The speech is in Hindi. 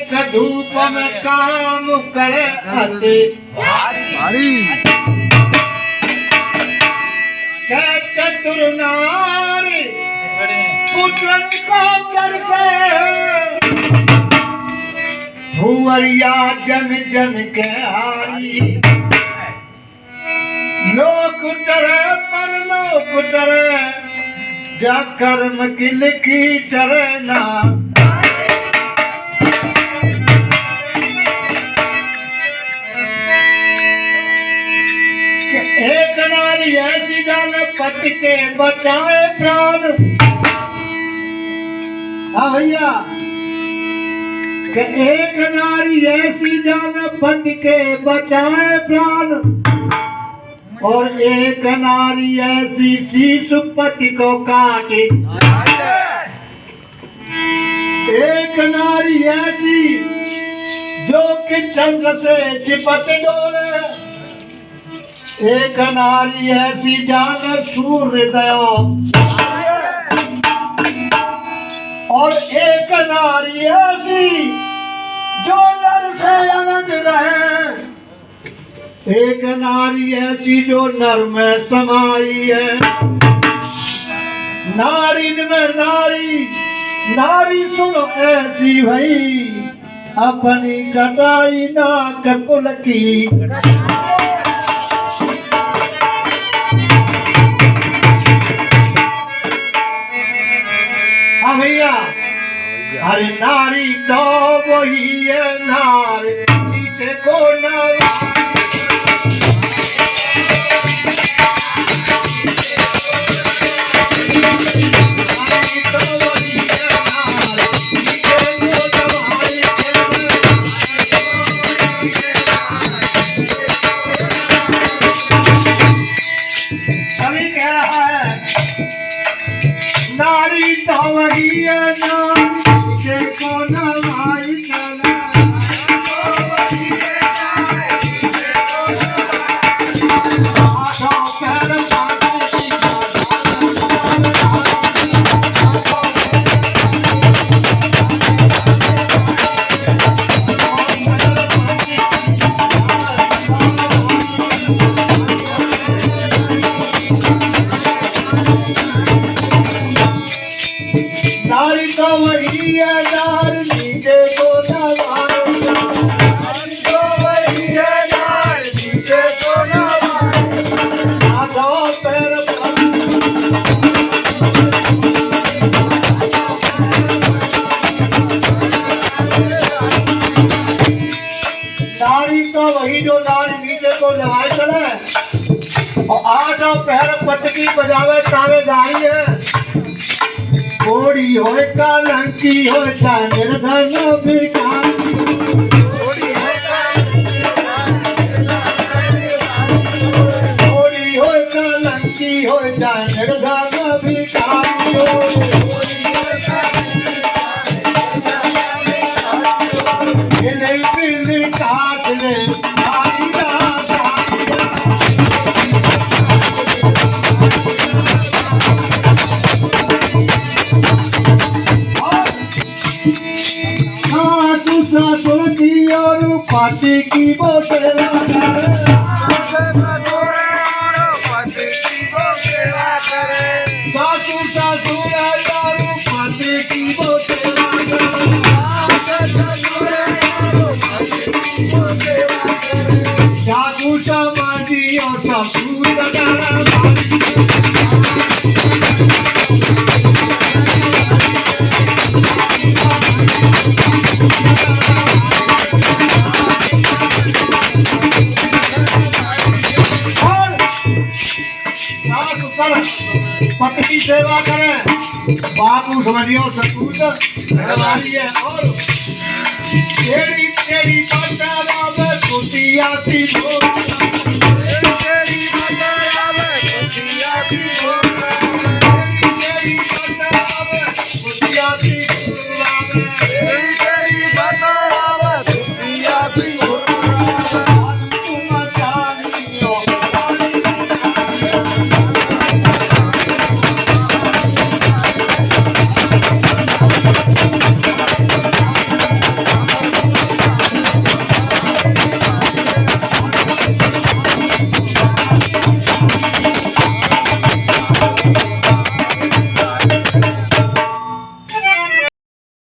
एक धूप में काम करे अति भारी चतुर नारी पुत्रन को तरसे भुवरिया जन जन के हारी लोक टरे परलोक टरे जा कर्म की लिखी टरे ना एक नारी ऐसी जाने पति के बचाए प्राण। हाँ भैया कि एक नारी ऐसी जाने पति के बचाए प्राण और एक नारी ऐसी शीशु पति को काटे। एक नारी ऐसी जो कि चंद्र से चिपट डोले। एक नारी ऐसी जाने सूर्य दया और एक नारी ऐसी जो नर से अलग रहे। एक नारी ऐसी जो नर में समाई है। नारी में नारी नारी सुनो ऐसी भई अपनी कटाई नाक कुल की। भैया अरे नारी तो वही है नारी पीछे को नारी तो वही है नारी पीछे को दवाई अभी कह रहा है नारी तो वही है नारी को नवाई चला। नारी तो वही है नारी नीचे को नवाई। नारी तो वही है नारी नीचे को नवाई। हाथों पैर नारी तो वही जो नारी नीचे को नवाई चले और आठों पैर पटकी बजावे तावेदारी है। कोड़ी होए कालंकी होए निर्धन भिखारी। कोड़ी होए कालंकी होए निर्धन भिखारी। हिले बिल्ली काट ले सारी रात और पाती की बोतला सासू ससुर दारू पाती की बोतला सासू समाजी और ससुर पति की सेवा करें। बापू समझियो सपूत घरवाली है और तेरी तेरी पटावा में कुटिया सी